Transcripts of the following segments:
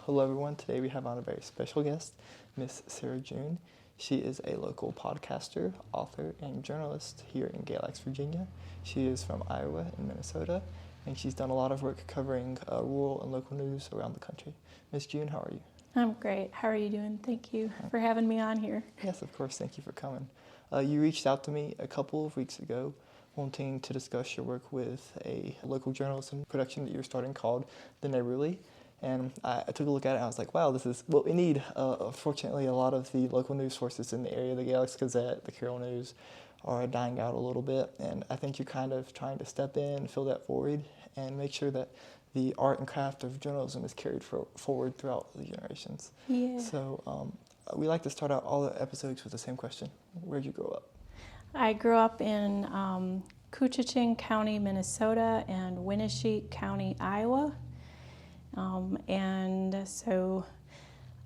Hello everyone, today we have on a very special guest, Miss Sara June. She is a local podcaster, author, and journalist here in Galax, Virginia. She is from Iowa and Minnesota, and she's done a lot of work covering rural and local news around the country. Miss June, how are you? I'm great. How are you doing? Thank you for having me on here. Yes, of course, thank you for coming. You reached out to me a couple of weeks ago wanting to discuss your work with a local journalism production that you're starting called The Neighborly. And I took a look at it and I was like, wow, this is what we need. Fortunately, a lot of the local news sources in the area, the Galax Gazette, the Carroll News, are dying out a little bit. And I think you're kind of trying to step in, fill that void, and make sure that the art and craft of journalism is carried forward throughout the generations. Yeah. So we like to start out all the episodes with the same question. Where'd you grow up? I grew up in Koochiching County, Minnesota, and Winnesheek County, Iowa.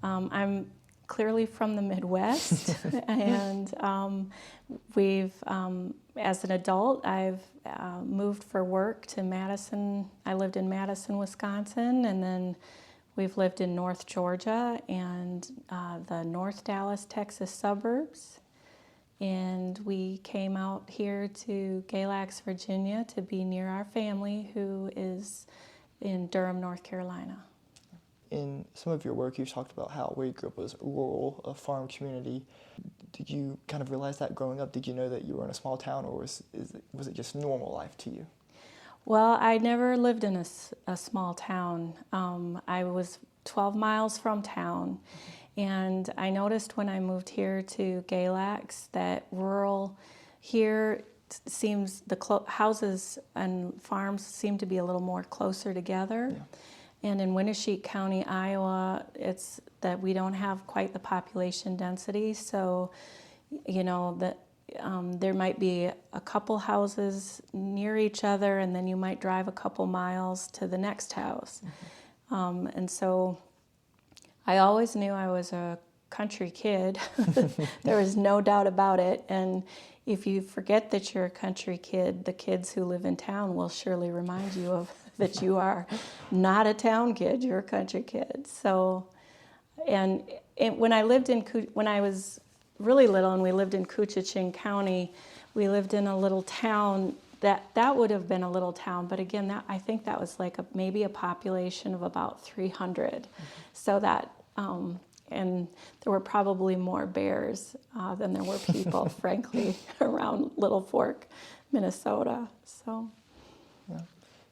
I'm clearly from the Midwest, and as an adult, I've moved for work to Madison. I lived in Madison, Wisconsin, and then we've lived in North Georgia and the North Dallas, Texas suburbs. And we came out here to Galax, Virginia to be near our family who is in Durham, North Carolina. In some of your work, you've talked about how where you grew up was rural, a farm community. Did you kind of realize that growing up? Did you know that you were in a small town, or was it just normal life to you? Well, I never lived in a small town. I was 12 miles from town, and I noticed when I moved here to Galax that rural here seems houses and farms seem to be a little more closer together. Yeah. And in Winnesheek County, Iowa, it's that we don't have quite the population density. So, that there might be a couple houses near each other, and then you might drive a couple miles to the next house. Mm-hmm. And so I always knew I was a country kid. There was no doubt about it. And if you forget that you're a country kid, the kids who live in town will surely remind you of that you are not a town kid, you're a country kid. So, when I was really little and we lived in Koochiching County, we lived in a little town that would have been a little town, but again, I think that was like maybe a population of about 300. Mm-hmm. So that, and there were probably more bears than there were people, frankly, around Little Fork, Minnesota. So. Yeah.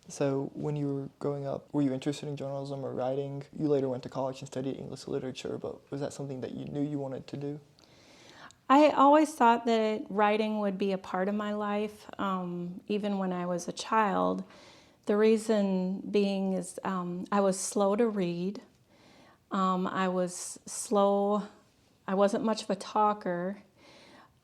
So when you were growing up, were you interested in journalism or writing? You later went to college and studied English literature, but was that something that you knew you wanted to do? I always thought that writing would be a part of my life, even when I was a child. The reason being is I was slow to read. I wasn't much of a talker.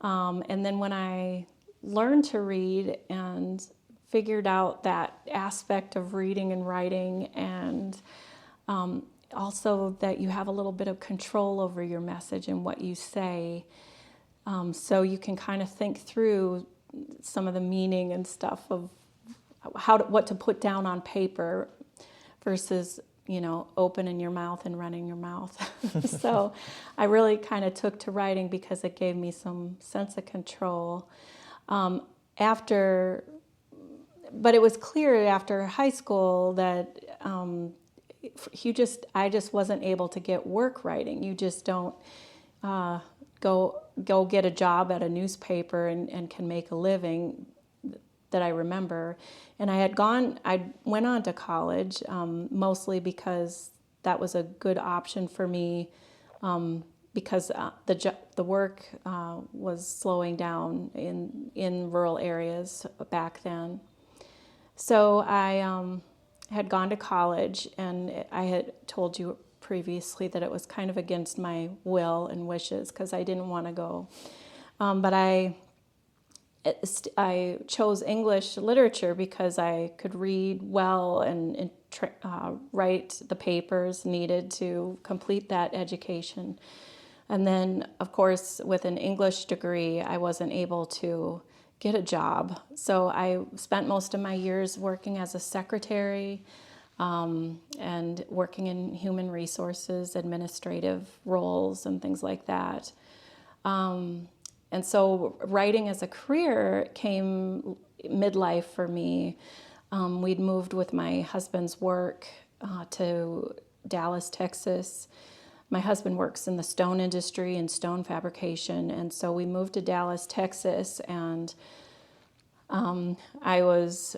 And then when I learned to read and figured out that aspect of reading and writing, and also that you have a little bit of control over your message and what you say, so you can kind of think through some of the meaning and stuff of what to put down on paper versus opening your mouth and running your mouth. So I really kind of took to writing because it gave me some sense of control. But it was clear after high school that I just wasn't able to get work writing. You just don't go get a job at a newspaper and can make a living, that I remember. And I went on to college mostly because that was a good option for me, because the work was slowing down in rural areas back then. So I had gone to college, and I had told you previously that it was kind of against my will and wishes because I didn't want to go. But I chose English literature because I could read well and write the papers needed to complete that education. And then, of course, with an English degree, I wasn't able to get a job. So I spent most of my years working as a secretary and working in human resources, administrative roles, and things like that. And so writing as a career came midlife for me. We'd moved with my husband's work to Dallas, Texas. My husband works in the stone industry and stone fabrication, and so we moved to Dallas, Texas, and I was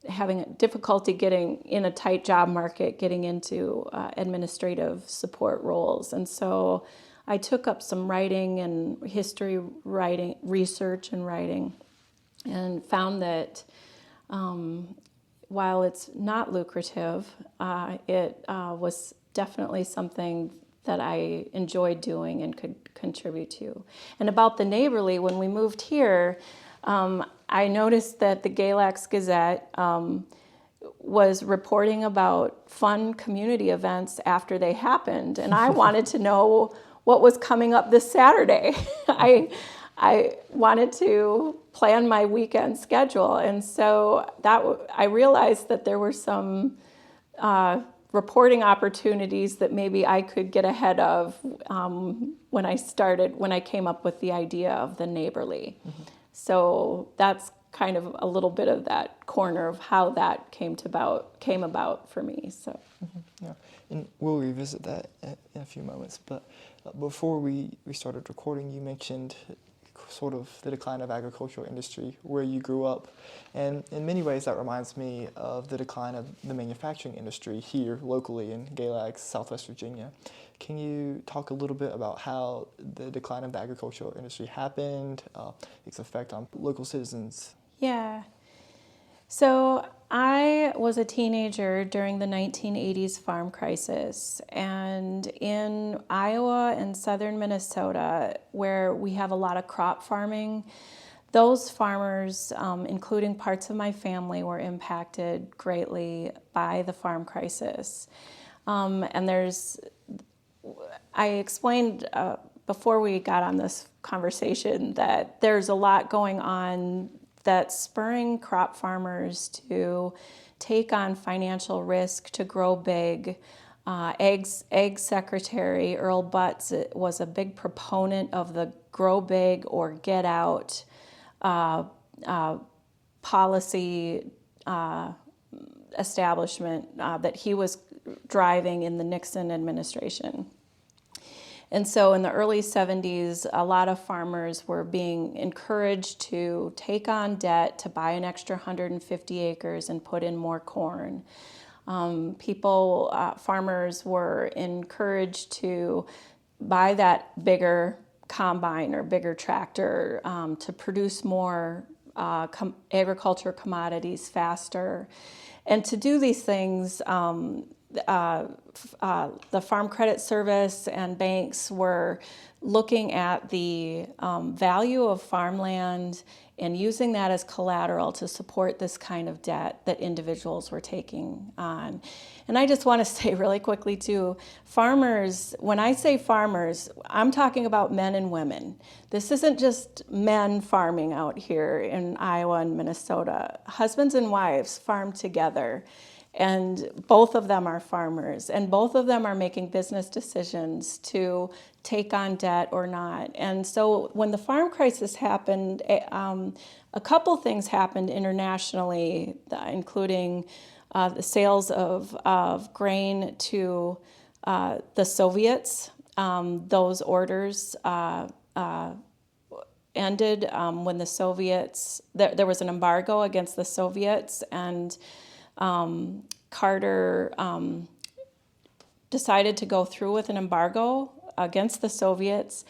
having difficulty getting in a tight job market, getting into administrative support roles. And so I took up some writing and history writing, research and writing, and found that while it's not lucrative, it was definitely something that I enjoyed doing and could contribute to. And about the Neighborly, when we moved here, I noticed that the Galax Gazette was reporting about fun community events after they happened, and I wanted to know what was coming up this Saturday. I wanted to plan my weekend schedule, and so I realized that there were some reporting opportunities that maybe I could get ahead of when I came up with the idea of the Neighborly. Mm-hmm. So that's kind of a little bit of that corner of how that came about for me. So, yeah, and we'll revisit that in a few moments. But before we started recording, you mentioned sort of the decline of agricultural industry where you grew up, and in many ways that reminds me of the decline of the manufacturing industry here locally in Galax, Southwest Virginia. Can you talk a little bit about how the decline of the agricultural industry happened, its effect on local citizens? Yeah. So I was a teenager during the 1980s farm crisis, and in Iowa and southern Minnesota, where we have a lot of crop farming, those farmers, including parts of my family, were impacted greatly by the farm crisis. I explained before we got on this conversation that there's a lot going on that's spurring crop farmers to take on financial risk to grow big. Ag Secretary Earl Butz was a big proponent of the grow big or get out policy establishment that he was driving in the Nixon administration. And so in the early 70s, a lot of farmers were being encouraged to take on debt to buy an extra 150 acres and put in more corn. Farmers were encouraged to buy that bigger combine or bigger tractor to produce more agriculture commodities faster. And to do these things, the Farm Credit Service and banks were looking at the value of farmland and using that as collateral to support this kind of debt that individuals were taking on. And I just want to say really quickly too, farmers, when I say farmers, I'm talking about men and women. This isn't just men farming out here in Iowa and Minnesota. Husbands and wives farm together. And both of them are farmers, and both of them are making business decisions to take on debt or not. And so when the farm crisis happened, a couple things happened internationally, including the sales of grain to the Soviets. Those orders ended when the Soviets, there was an embargo against the Soviets, and Carter decided to go through with an embargo against the Soviets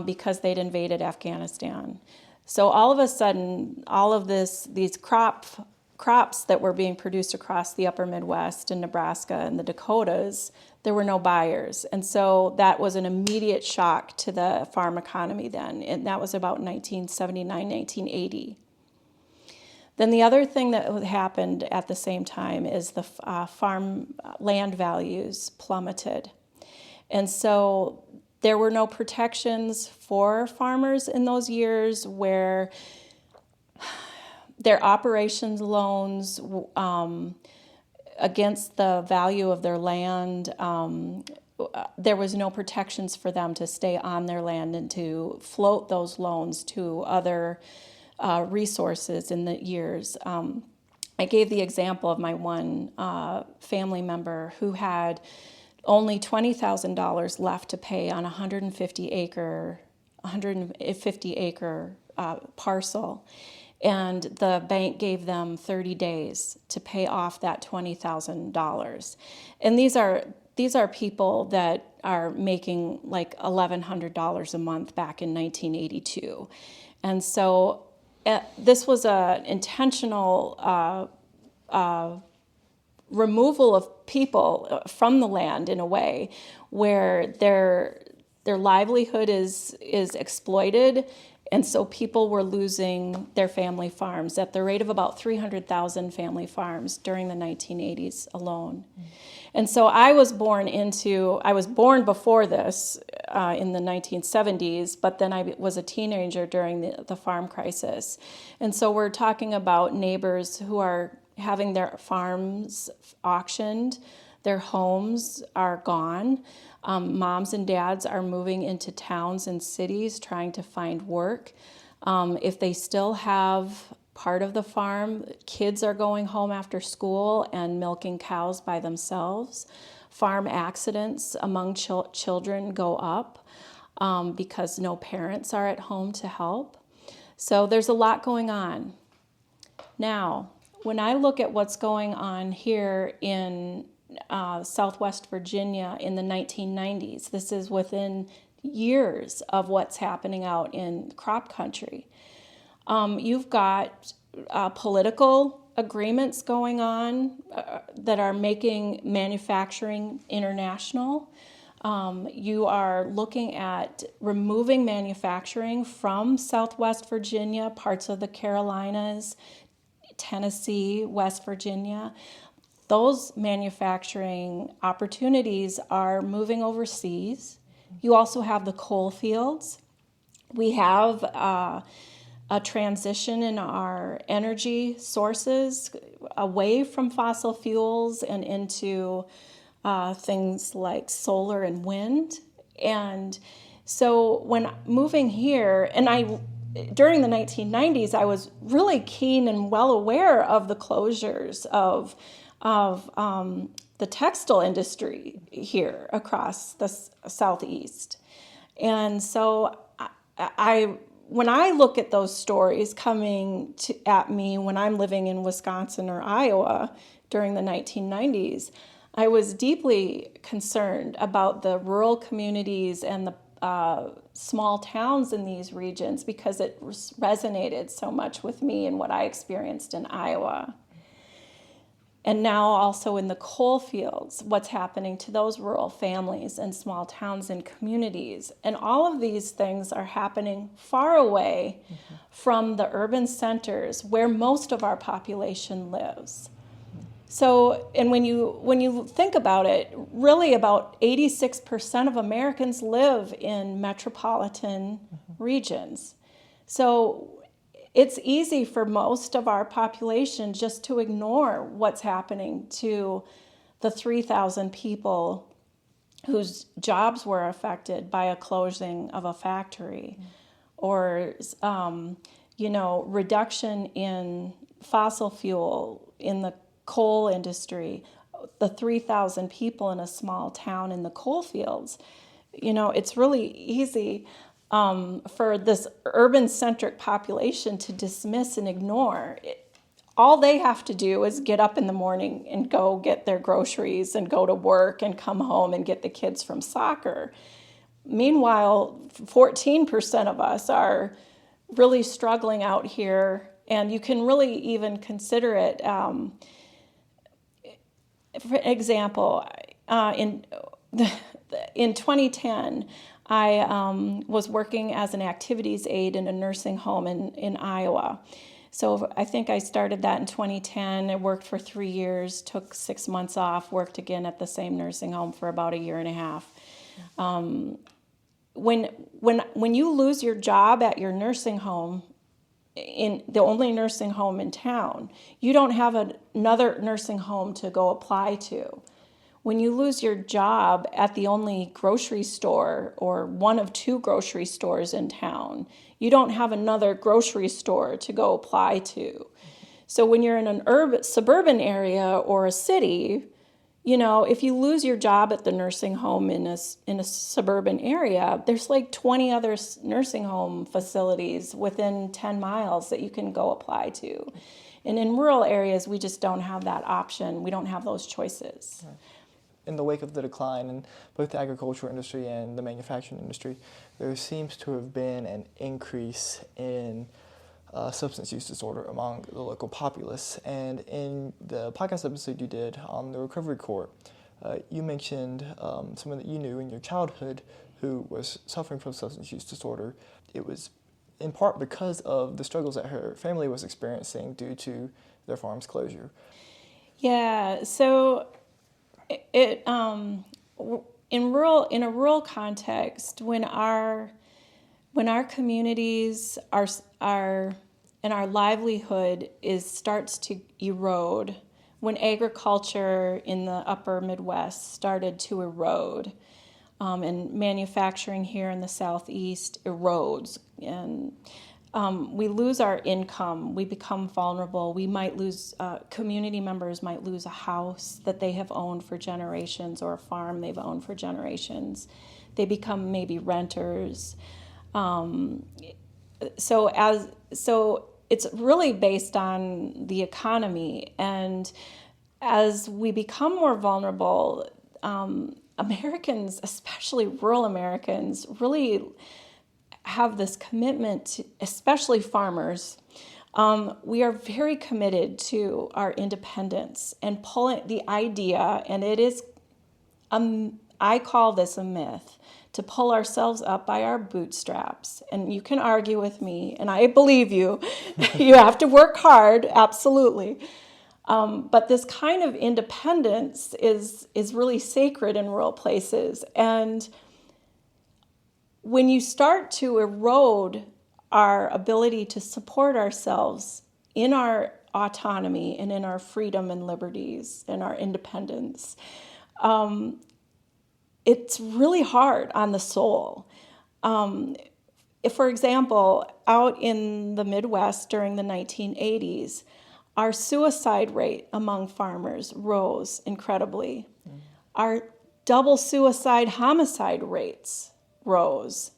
because they'd invaded Afghanistan. So all of a sudden, all of these crops that were being produced across the upper Midwest and Nebraska and the Dakotas, there were no buyers. And so that was an immediate shock to the farm economy then. And that was about 1979, 1980. Then the other thing that happened at the same time is the farm land values plummeted. And so there were no protections for farmers in those years where their operations loans against the value of their land. There was no protections for them to stay on their land and to float those loans to other resources in the years. I gave the example of my one family member who had only $20,000 left to pay on a 150-acre parcel, and the bank gave them 30 days to pay off that $20,000. And these are people that are making like $1,100 a month back in 1982. And so this was an intentional removal of people from the land in a way where their livelihood is exploited, and so people were losing their family farms at the rate of about 300,000 family farms during the 1980s alone. And so I was born before this in the 1970s, but then I was a teenager during the farm crisis. And so we're talking about neighbors who are having their farms auctioned, their homes are gone. Moms and dads are moving into towns and cities trying to find work. If they still have part of the farm, kids are going home after school and milking cows by themselves. Farm accidents among children go up because no parents are at home to help. So there's a lot going on. Now, when I look at what's going on here in Southwest Virginia in the 1990s, this is within years of what's happening out in crop country. You've got political agreements going on that are making manufacturing international. You are looking at removing manufacturing from Southwest Virginia, parts of the Carolinas, Tennessee, West Virginia. Those manufacturing opportunities are moving overseas. You also have the coal fields. We have a transition in our energy sources away from fossil fuels and into things like solar and wind. And so when moving here, during the 1990s, I was really keen and well aware of the closures of the textile industry here across the Southeast. And so when I look at those stories coming at me when I'm living in Wisconsin or Iowa during the 1990s, I was deeply concerned about the rural communities and the small towns in these regions because it resonated so much with me and what I experienced in Iowa. And now also in the coal fields, what's happening to those rural families and small towns and communities. And all of these things are happening far away from the urban centers where most of our population lives. So, and when you think about it, really about 86% of Americans live in metropolitan regions. So it's easy for most of our population just to ignore what's happening to the 3,000 people whose jobs were affected by a closing of a factory, or reduction in fossil fuel in the coal industry, the 3,000 people in a small town in the coal fields. It's really easy for this urban-centric population to dismiss and ignore. All they have to do is get up in the morning and go get their groceries and go to work and come home and get the kids from soccer. Meanwhile, 14% of us are really struggling out here, and you can really even consider it. For example, in 2010, I was working as an activities aide in a nursing home in Iowa. So I think I started that in 2010. I worked for 3 years, took 6 months off, worked again at the same nursing home for about a year and a half. When you lose your job at your nursing home, in the only nursing home in town. You don't have another nursing home to go apply to. When you lose your job at the only grocery store or one of two grocery stores in town, you don't have another grocery store to go apply to. So when you're in an suburban area or a city, if you lose your job at the nursing home in a suburban area, there's like 20 other nursing home facilities within 10 miles that you can go apply to. And in rural areas, we just don't have that option. We don't have those choices. Right. In the wake of the decline in both the agricultural industry and the manufacturing industry, there seems to have been an increase in substance use disorder among the local populace. And in the podcast episode you did on the recovery court, you mentioned someone that you knew in your childhood who was suffering from substance use disorder. It was in part because of the struggles that her family was experiencing due to their farm's closure. Yeah, so in a rural context, when our communities are and our livelihood starts to erode, when agriculture in the upper Midwest started to erode, and manufacturing here in the Southeast erodes, and we lose our income, we become vulnerable, we might lose, community members might lose a house that they have owned for generations or a farm they've owned for generations. They become maybe renters. So it's really based on the economy. And as we become more vulnerable, Americans, especially rural Americans, really have this commitment to, especially farmers. We are very committed to our independence and pulling the idea, and it is, I call this a myth, to pull ourselves up by our bootstraps. And you can argue with me, and I believe you. You have to work hard, absolutely. But this kind of independence is really sacred in rural places. And when you start to erode our ability to support ourselves in our autonomy and in our freedom and liberties and our independence, it's really hard on the soul. If, for example, out in the Midwest during the 1980s, our suicide rate among farmers rose incredibly. Mm-hmm. Our double suicide homicide rates rose.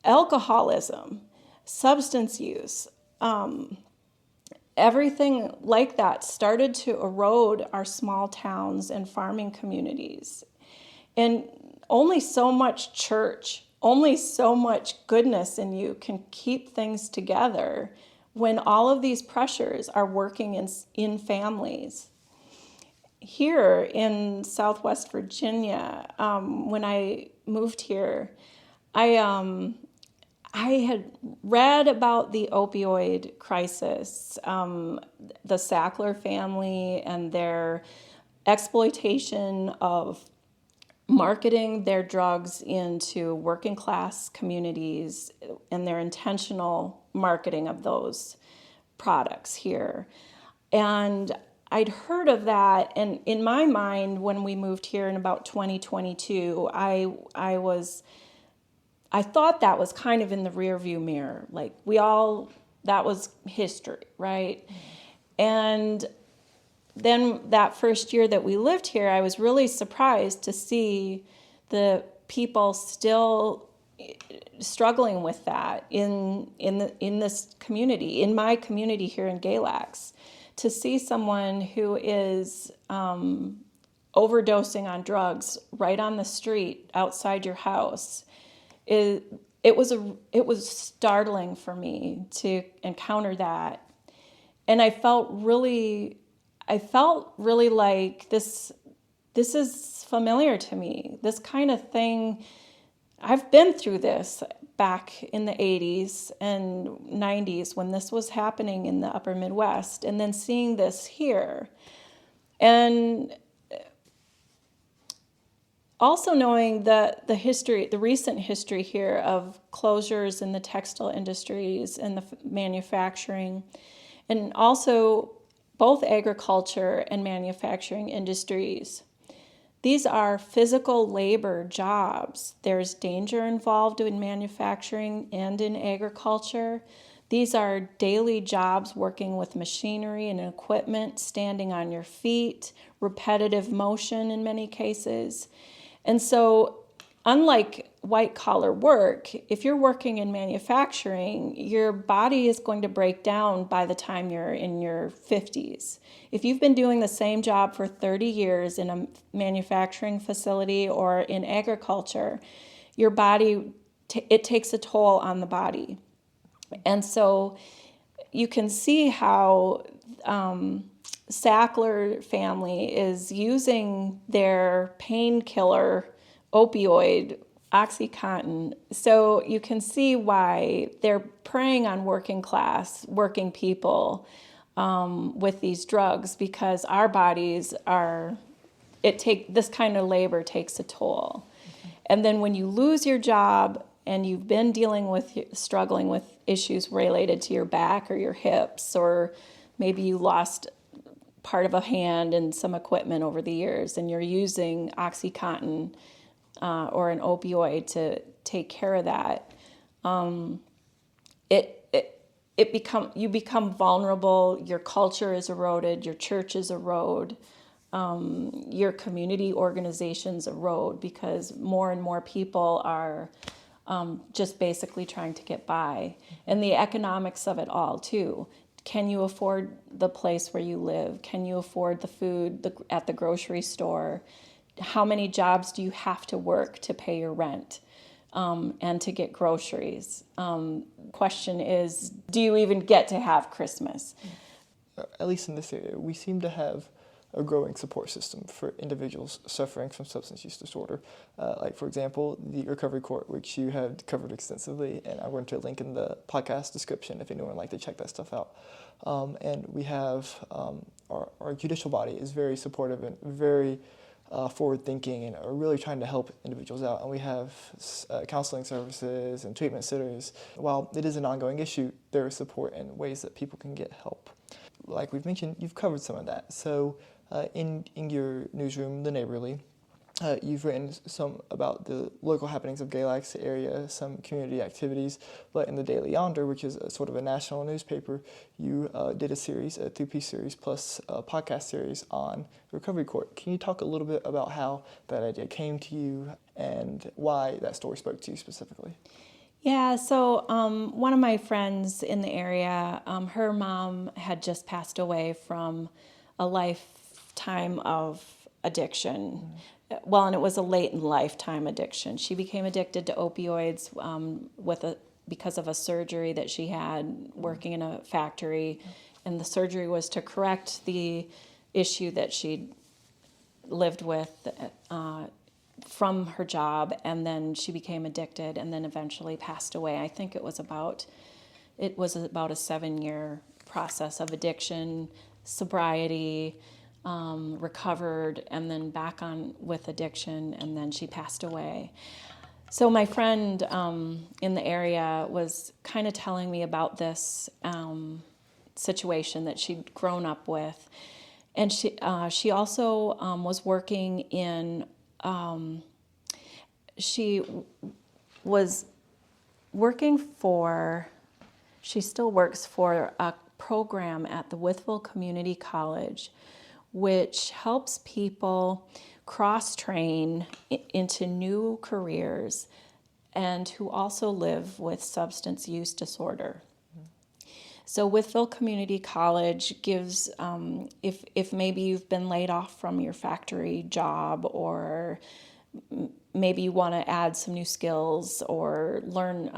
Alcoholism, substance use, everything like that started to erode our small towns and farming communities. And only so much church, only so much goodness in you can keep things together when all of these pressures are working in families. Here in Southwest Virginia, when I moved here, I had read about the opioid crisis, the Sackler family and their exploitation of marketing their drugs into working class communities and their intentional marketing of those products here. And I'd heard of that, and in my mind, when we moved here in about 2022, I thought that was kind of in the rearview mirror. Like that was history, right? And then that first year that we lived here, I was really surprised to see the people still struggling with that in this community, in my community here in Galax. To see someone who is overdosing on drugs right on the street outside your house, it was startling for me to encounter that. And I felt really like this is familiar to me. This kind of thing, I've been through this back in the 80s and 90s when this was happening in the upper Midwest, and then seeing this here. And also knowing the history, the recent history here of closures in the textile industries and the manufacturing, and also both agriculture and manufacturing industries. These are physical labor jobs. There's danger involved in manufacturing and in agriculture. These are daily jobs working with machinery and equipment, standing on your feet, repetitive motion in many cases. And so, unlike white-collar work, if you're working in manufacturing, your body is going to break down by the time you're in your 50s. If you've been doing the same job for 30 years in a manufacturing facility or in agriculture, your body, it takes a toll on the body. And so you can see how Sackler family is using their painkiller opioid, OxyContin. So you can see why they're preying on working class, working people with these drugs, because our bodies are, this kind of labor takes a toll. And then when you lose your job and you've been struggling with issues related to your back or your hips, or maybe you lost part of a hand and some equipment over the years, and you're using OxyContin or an opioid to take care of that, you become vulnerable. Your culture is eroded. Your churches erode. Your community organizations erode, because more and more people are just basically trying to get by. And the economics of it all, too. Can you afford the place where you live? Can you afford the food at the grocery store? How many jobs do you have to work to pay your rent and to get groceries? Question is, do you even get to have Christmas? At least in this area, we seem to have a growing support system for individuals suffering from substance use disorder. Like, for example, the Recovery Court, which you have covered extensively, and I'm going to link in the podcast description if anyone would like to check that stuff out. And we have our judicial body is very supportive and very forward-thinking, and are really trying to help individuals out. And we have counseling services and treatment centers. While it is an ongoing issue, there is support and ways that people can get help. Like we've mentioned, you've covered some of that. So in your newsroom, The Neighborly, you've written some about the local happenings of Gay Lakes area, some community activities. But in the Daily Yonder, which is sort of a national newspaper, you did a series, a 3-piece series, plus a podcast series on Recovery Court. Can you talk a little bit about how that idea came to you and why that story spoke to you specifically? Yeah, so one of my friends in the area, her mom had just passed away from a lifetime of addiction. Well, and it was a late in lifetime addiction. She became addicted to opioids because of a surgery that she had working in a factory, and the surgery was to correct the issue that she'd lived with from her job, and then she became addicted and then eventually passed away. I think it was about a 7-year process of addiction, sobriety, recovered, and then back on with addiction, and then she passed away. So my friend in the area was kind of telling me about this situation that she'd grown up with. And she also was working in, she still works for a program at the Wytheville Community College, which helps people cross-train into new careers and who also live with substance use disorder. So Wytheville Community College gives, if maybe you've been laid off from your factory job, or maybe you want to add some new skills or learn,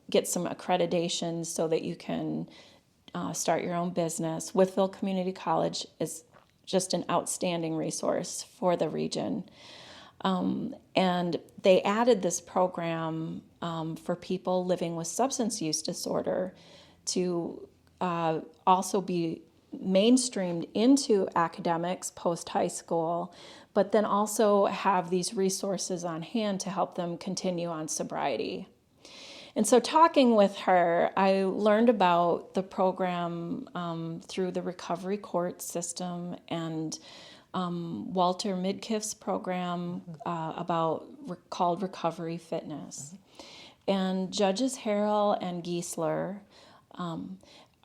get some accreditations so that you can start your own business, Wytheville Community College is just an outstanding resource for the region. And they added this program for people living with substance use disorder to also be mainstreamed into academics post-high school, but then also have these resources on hand to help them continue on sobriety. And so talking with her, I learned about the program through the recovery court system and Walter Midkiff's program called Recovery Fitness. And Judges Harrell and Giesler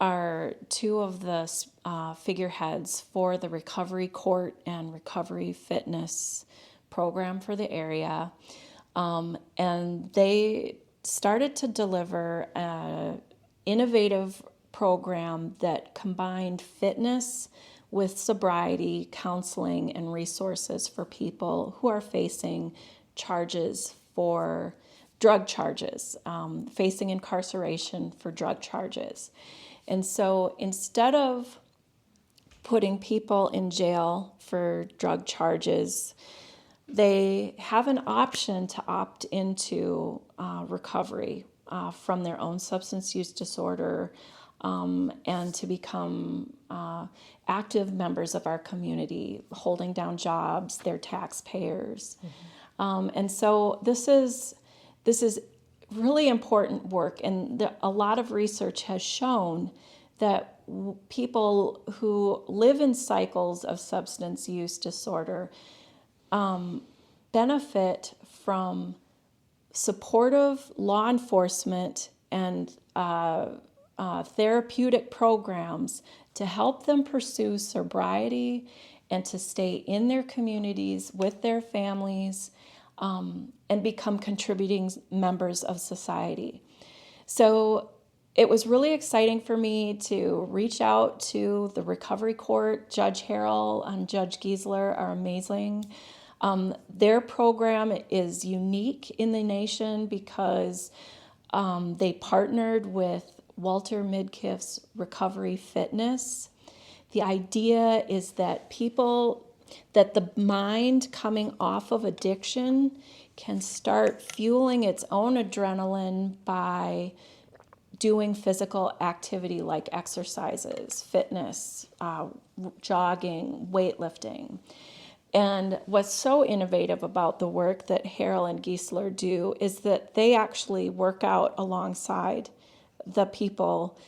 are two of the figureheads for the recovery court and recovery fitness program for the area. And they started to deliver an innovative program that combined fitness with sobriety, counseling, and resources for people who are facing charges for drug charges, facing incarceration for drug charges. And so instead of putting people in jail for drug charges, they have an option to opt into recovery from their own substance use disorder and to become active members of our community, holding down jobs, they're taxpayers. And so this is really important work, and a lot of research has shown that people who live in cycles of substance use disorder benefit from supportive law enforcement and therapeutic programs to help them pursue sobriety and to stay in their communities with their families and become contributing members of society. So it was really exciting for me to reach out to the recovery court. Judge Harrell and Judge Giesler are amazing. Their program is unique in the nation because they partnered with Walter Midkiff's Recovery Fitness. The idea is that the mind coming off of addiction can start fueling its own adrenaline by doing physical activity like exercises, fitness, jogging, weightlifting. And what's so innovative about the work that Harrell and Giesler do is that they actually work out alongside the people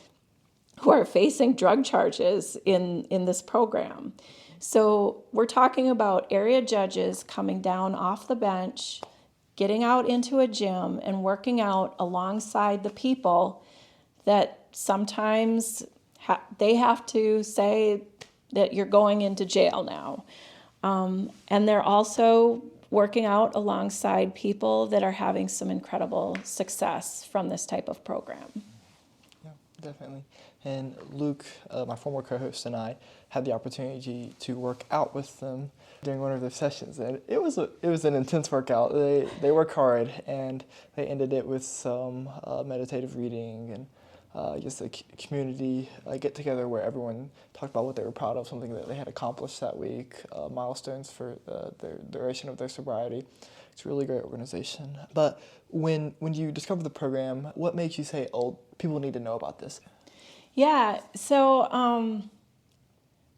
who are facing drug charges in this program. So we're talking about area judges coming down off the bench, getting out into a gym and working out alongside the people that sometimes they have to say that you're going into jail now. And they're also working out alongside people that are having some incredible success from this type of program. Yeah, definitely. And Luke, my former co-host, and I had the opportunity to work out with them during one of their sessions, and it was an intense workout. They work hard, and they ended it with some meditative reading and just a community get together where everyone talked about what they were proud of, something that they had accomplished that week, milestones for the duration of their sobriety. It's a really great organization. But when you discovered the program, what made you say, "Oh, people need to know about this"? Yeah, so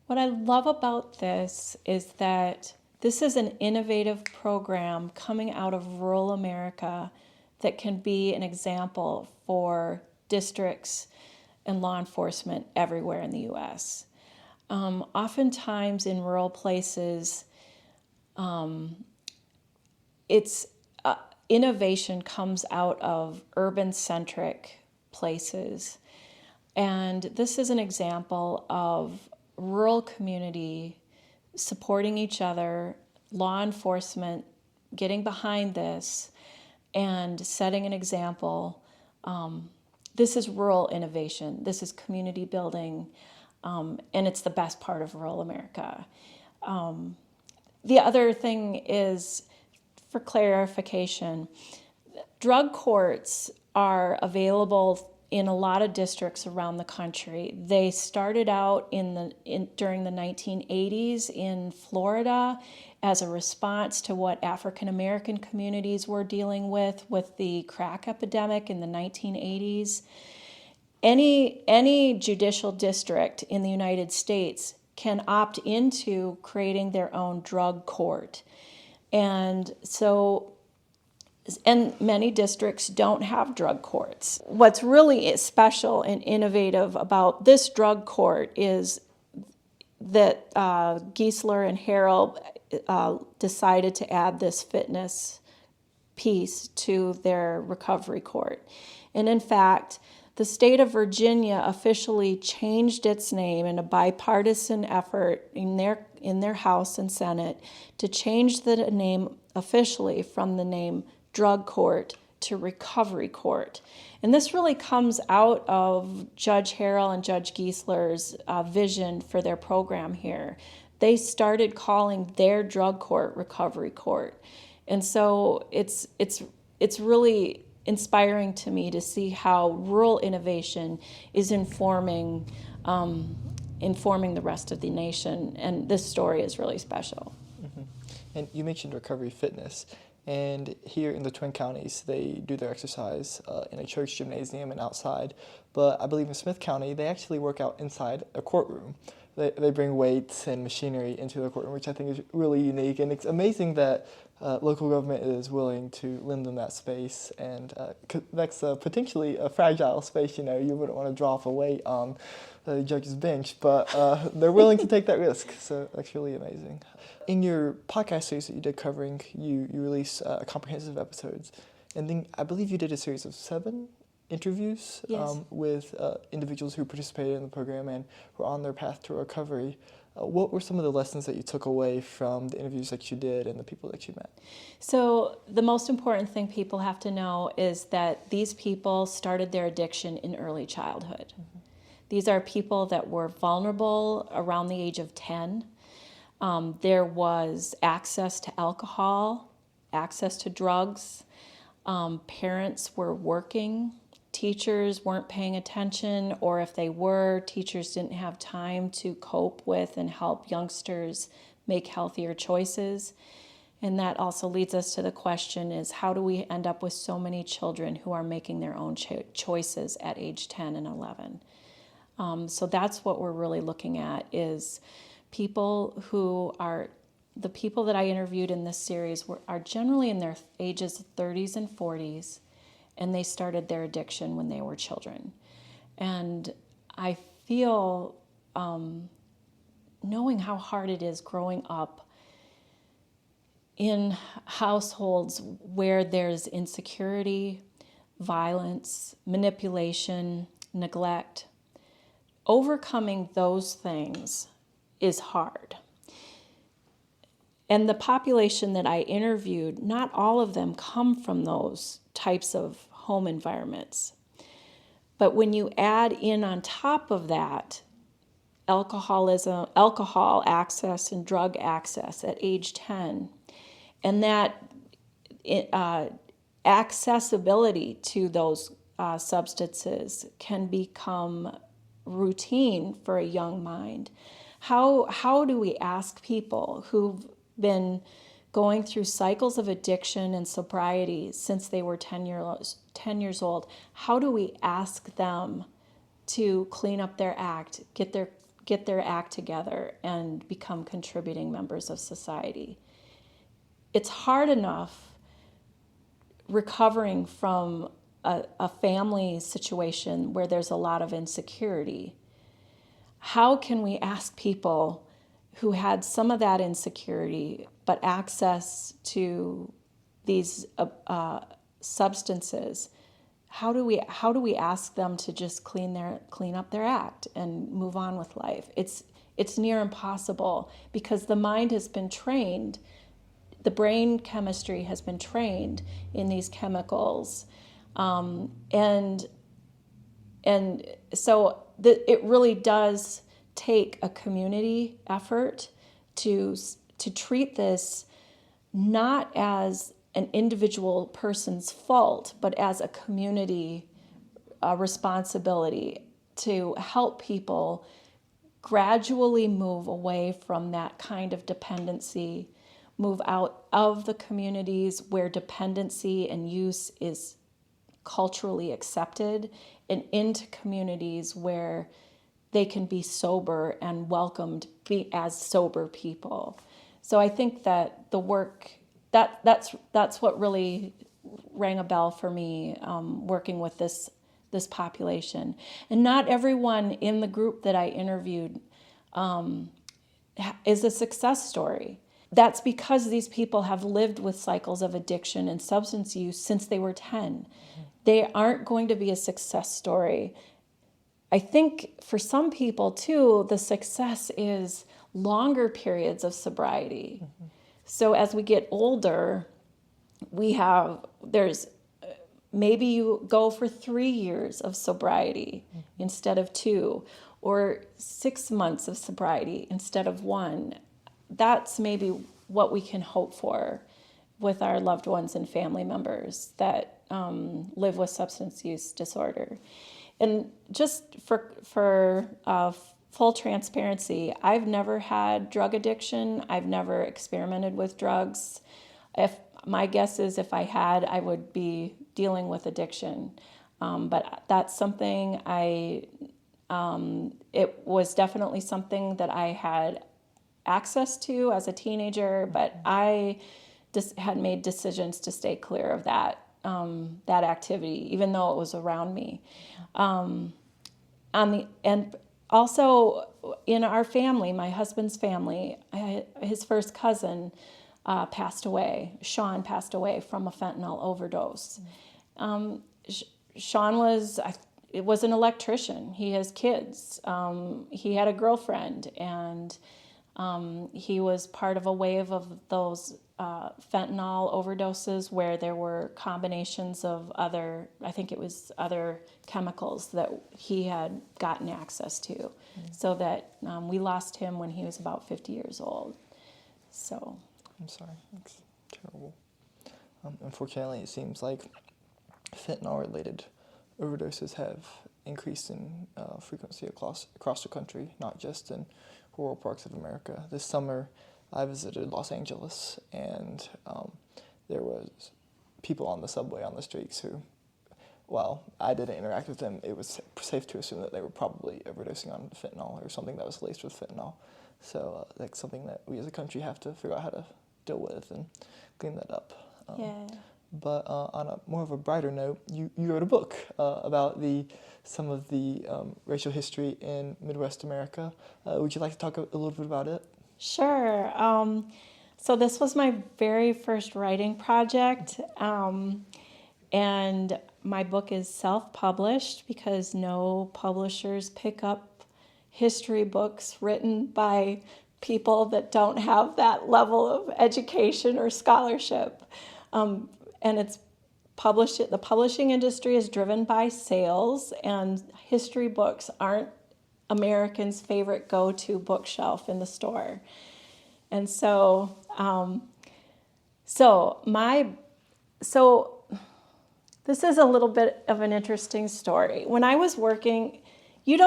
what I love about this is that this is an innovative program coming out of rural America that can be an example for districts and law enforcement everywhere in the U.S. Oftentimes in rural places, innovation comes out of urban-centric places. And this is an example of rural community supporting each other, law enforcement getting behind this and setting an example. This is rural innovation. This is community building, and it's the best part of rural America. The other thing is, for clarification, drug courts are available in a lot of districts around the country. They started out during the 1980s in Florida as a response to what African American communities were dealing with the crack epidemic in the 1980s. Any judicial district in the United States can opt into creating their own drug court. And many districts don't have drug courts. What's really special and innovative about this drug court is that Giesler and Harrell decided to add this fitness piece to their recovery court. And in fact, the state of Virginia officially changed its name in a bipartisan effort in their House and Senate to change the name officially from the name drug court to recovery court. And this really comes out of Judge Harrell and Judge Giesler's vision for their program here. They started calling their drug court recovery court. And so it's really inspiring to me to see how rural innovation is informing the rest of the nation, and this story is really special. Mm-hmm. And you mentioned recovery fitness, and here in the Twin Counties, they do their exercise in a church gymnasium and outside, but I believe in Smith County, they actually work out inside a courtroom. They bring weights and machinery into the courtroom, which I think is really unique, and it's amazing that local government is willing to lend them that space, and that's potentially a fragile space. You wouldn't want to drop a weight on the judge's bench, but they're willing to take that risk, so that's really amazing. In your podcast series that you did covering, you released comprehensive episodes, and then I believe you did a series of 7 interviews. Yes. With individuals who participated in the program and were on their path to recovery. What were some of the lessons that you took away from the interviews that you did and the people that you met? So the most important thing people have to know is that these people started their addiction in early childhood. Mm-hmm. These are people that were vulnerable around the age of 10. There was access to alcohol, access to drugs. Parents were working. Teachers weren't paying attention, or if they were, teachers didn't have time to cope with and help youngsters make healthier choices. And that also leads us to the question is, how do we end up with so many children who are making their own choices at age 10 and 11? So that's what we're really looking at, is people who are, the people that I interviewed in this series are generally in their ages 30s and 40s, and they started their addiction when they were children. And I feel, knowing how hard it is growing up in households where there's insecurity, violence, manipulation, neglect, overcoming those things is hard. And the population that I interviewed, not all of them come from those types of home environments. But when you add in on top of that alcohol access and drug access at age 10, and that accessibility to those substances can become routine for a young mind. How do we ask people who've been going through cycles of addiction and sobriety since they were 10 years old, how do we ask them to clean up their act, get their act together, and become contributing members of society? It's hard enough recovering from a family situation where there's a lot of insecurity. How can we ask people who had some of that insecurity but access to these substances, how do we ask them to just clean up their act and move on with life? It's near impossible, because the mind has been trained, the brain chemistry has been trained in these chemicals, and so it really does take a community effort to treat this not as an individual person's fault, but as a community responsibility to help people gradually move away from that kind of dependency, move out of the communities where dependency and use is culturally accepted, and into communities where they can be sober and welcomed as sober people. So I think that the work, that's what really rang a bell for me, working with this population. And not everyone in the group that I interviewed is a success story. That's because these people have lived with cycles of addiction and substance use since they were 10. They aren't going to be a success story. I think for some people too, the success is longer periods of sobriety. So as we get older, there's maybe you go for 3 years of sobriety instead of 2, or 6 months of sobriety instead of 1. That's maybe what we can hope for with our loved ones and family members that live with substance use disorder. And just for full transparency, I've never had drug addiction. I've never experimented with drugs. My guess is if I had, I would be dealing with addiction. But that's something it was definitely something that I had access to as a teenager, but I just had made decisions to stay clear of that activity, even though it was around me. And also in our family, my husband's family, his first cousin passed away. Sean passed away from a fentanyl overdose. Sean was an electrician. He has kids. He had a girlfriend, and he was part of a wave of those fentanyl overdoses where there were combinations of other chemicals that he had gotten access to. So that we lost him when he was about 50 years old. So. I'm sorry, it's terrible. Unfortunately, it seems like fentanyl-related overdoses have increased in frequency across the country, not just in rural parts of America. This summer, I visited Los Angeles, and there was people on the subway, on the streets who, well, I didn't interact with them. It was safe to assume that they were probably overdosing on fentanyl or something that was laced with fentanyl. So that's something that we as a country have to figure out how to deal with and clean that up. But on a more of a brighter note, you wrote a book about some of the racial history in Midwest America. Would you like to talk a little bit about it? Sure. So this was my very first writing project, and my book is self-published because no publishers pick up history books written by people that don't have that level of education or scholarship. And it's published. The publishing industry is driven by sales, and history books aren't Americans' favorite go-to bookshelf in the store. And so, this is a little bit of an interesting story. When I was working, in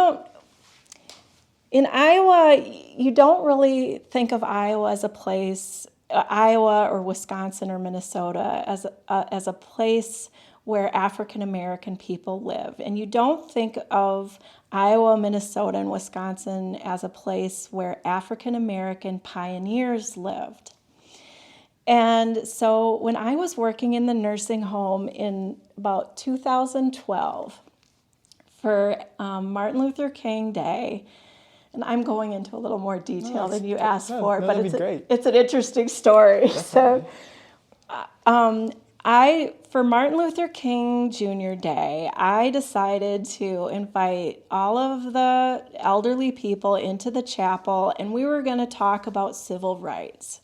Iowa, you don't really think of Iowa as a place, Iowa or Wisconsin or Minnesota as a place where African American people live. And you don't think of Iowa, Minnesota, and Wisconsin as a place where African American pioneers lived. And so when I was working in the nursing home in about 2012 for Martin Luther King Day, and I'm going into a little more detail than you asked for, but it's an interesting story. So, for Martin Luther King Jr. Day, I decided to invite all of the elderly people into the chapel, and we were going to talk about civil rights.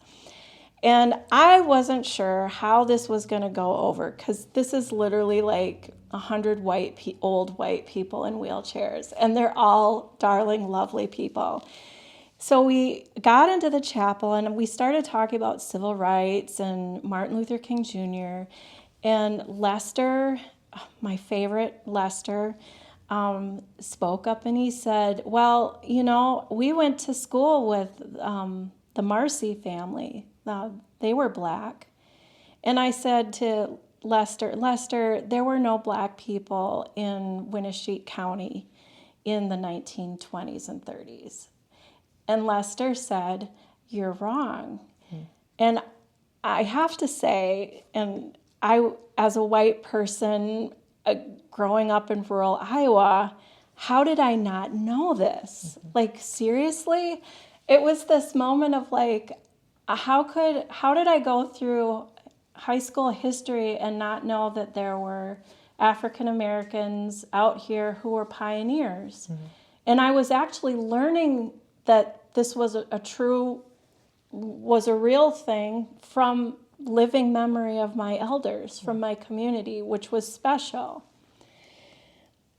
And I wasn't sure how this was going to go over, because this is literally like 100 old white people in wheelchairs, and they're all darling, lovely people. So we got into the chapel, and we started talking about civil rights and Martin Luther King Jr., and Lester, my favorite Lester, spoke up, and he said, well, we went to school with the Marcy family. They were black. And I said to Lester, there were no black people in Winnesheet County in the 1920s and 30s. And Lester said, "You're wrong." And I have to say, and I, as a white person growing up in rural Iowa, how did I not know this? Like, seriously? It was this moment of like, how did I go through high school history and not know that there were African Americans out here who were pioneers? And I was actually learning that this was was a real thing from living memory of my elders, from my community, which was special.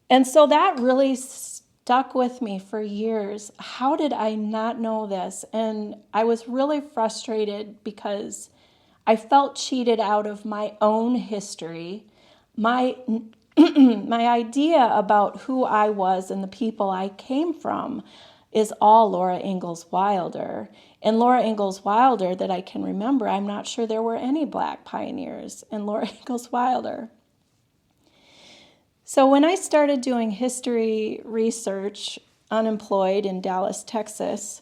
And so that really stuck with me for years. How did I not know this? And I was really frustrated because I felt cheated out of my own history. My my idea about who I was and the people I came from is all Laura Ingalls Wilder. And Laura Ingalls Wilder, that I can remember, I'm not sure there were any Black pioneers in Laura Ingalls Wilder. So when I started doing history research, unemployed in Dallas, Texas,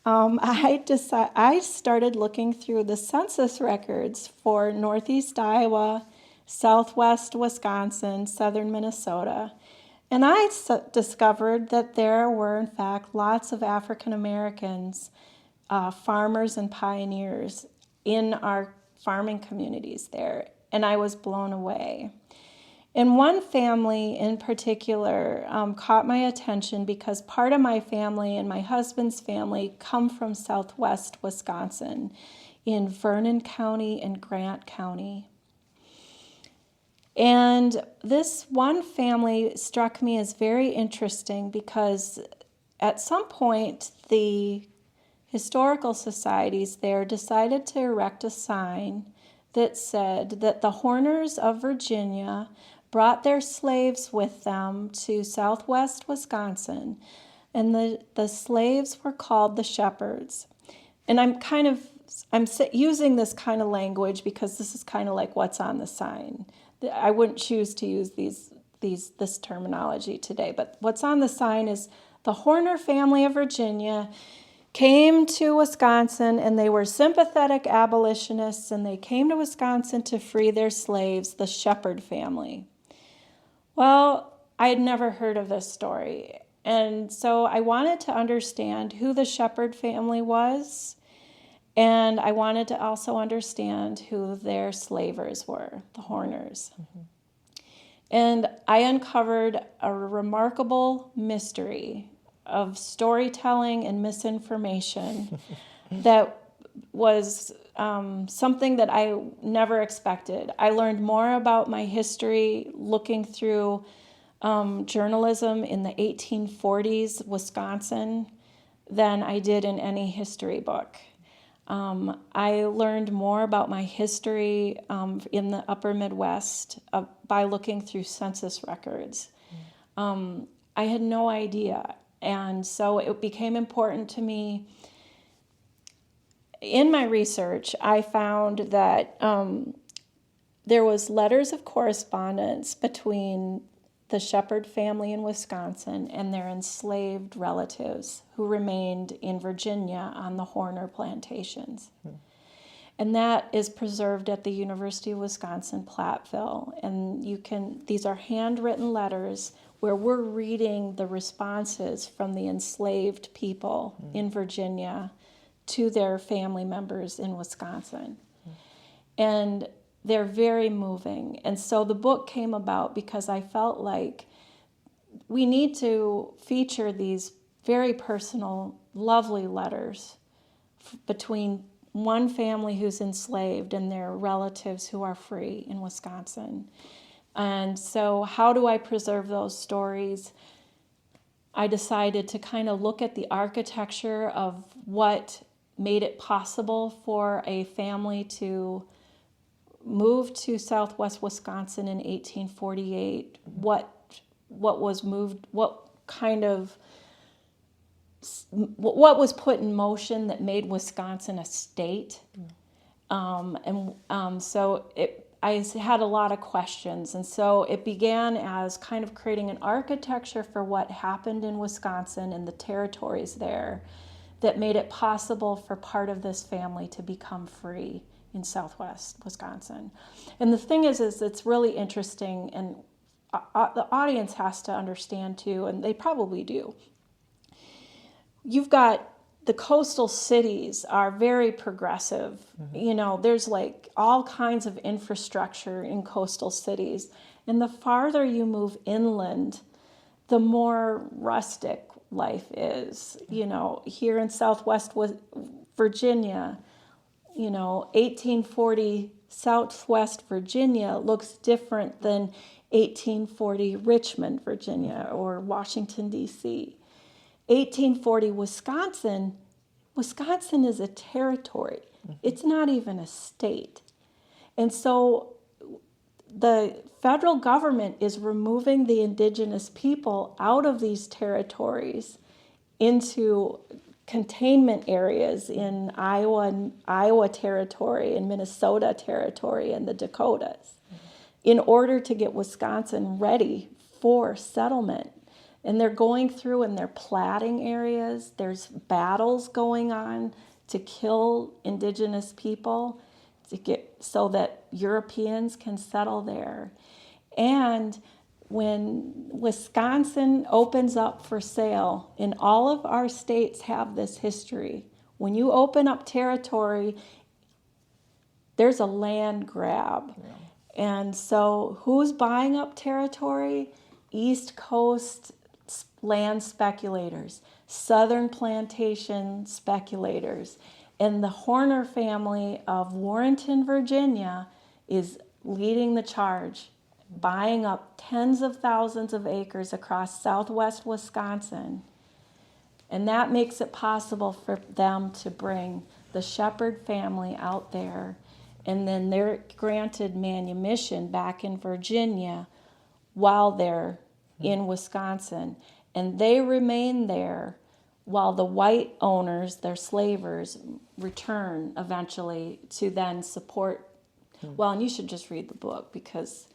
I started looking through the census records for Northeast Iowa, Southwest Wisconsin, Southern Minnesota. And I discovered that there were, in fact, lots of African Americans, farmers and pioneers in our farming communities there. And I was blown away. And one family in particular caught my attention because part of my family and my husband's family come from Southwest Wisconsin in Vernon County and Grant County. And this one family struck me as very interesting because at some point the historical societies there decided to erect a sign that said that the Horners of Virginia brought their slaves with them to Southwest Wisconsin, and the slaves were called the shepherds. And I'm using this kind of language because this is kind of like what's on the sign. I wouldn't choose to use this terminology today, but what's on the sign is the Horner family of Virginia came to Wisconsin, and they were sympathetic abolitionists, and they came to Wisconsin to free their slaves, the Shepherd family. Well, I had never heard of this story, and so I wanted to understand who the Shepherd family was, and I wanted to also understand who their slavers were, the Horners. And I uncovered a remarkable mystery of storytelling and misinformation that was something that I never expected. I learned more about my history looking through journalism in the 1840s Wisconsin than I did in any history book. I learned more about my history in the upper Midwest by looking through census records. I had no idea. And so it became important to me. In my research, I found that there was letters of correspondence between the Shepherd family in Wisconsin and their enslaved relatives who remained in Virginia on the Horner plantations. And that is preserved at the University of Wisconsin-Platteville. And these are handwritten letters where we're reading the responses from the enslaved people in Virginia to their family members in Wisconsin. And they're very moving. And so the book came about because I felt like we need to feature these very personal, lovely letters between one family who's enslaved and their relatives who are free in Wisconsin. And so how do I preserve those stories? I decided to kind of look at the architecture of what made it possible for a family to move to Southwest Wisconsin in 1848. What was moved? What was put in motion that made Wisconsin a state? So I had a lot of questions. And so it began as kind of creating an architecture for what happened in Wisconsin and the territories there that made it possible for part of this family to become free in southwest Wisconsin. And the thing is it's really interesting, and the audience has to understand too, and they probably do. You've got the coastal cities are very progressive. There's like all kinds of infrastructure in coastal cities. And the farther you move inland, the more rustic life is. Here in southwest Virginia, 1840 southwest Virginia looks different than 1840 Richmond, Virginia, or Washington, D.C. 1840 Wisconsin is a territory. It's not even a state. And so the federal government is removing the indigenous people out of these territories into containment areas in Iowa territory and Minnesota territory and the Dakotas in order to get Wisconsin ready for settlement. And they're going through and they're platting areas. There's battles going on to kill indigenous people so that Europeans can settle there. And when Wisconsin opens up for sale, and all of our states have this history, when you open up territory, there's a land grab. Yeah. And so who's buying up territory? East Coast land speculators, Southern plantation speculators. And the Horner family of Warrenton, Virginia is leading the charge, buying up tens of thousands of acres across southwest Wisconsin. And that makes it possible for them to bring the Shepherd family out there. And then they're granted manumission back in Virginia while they're in Wisconsin. And they remain there while the white owners, their slavers, return eventually to then support. Well, and you should just read the book because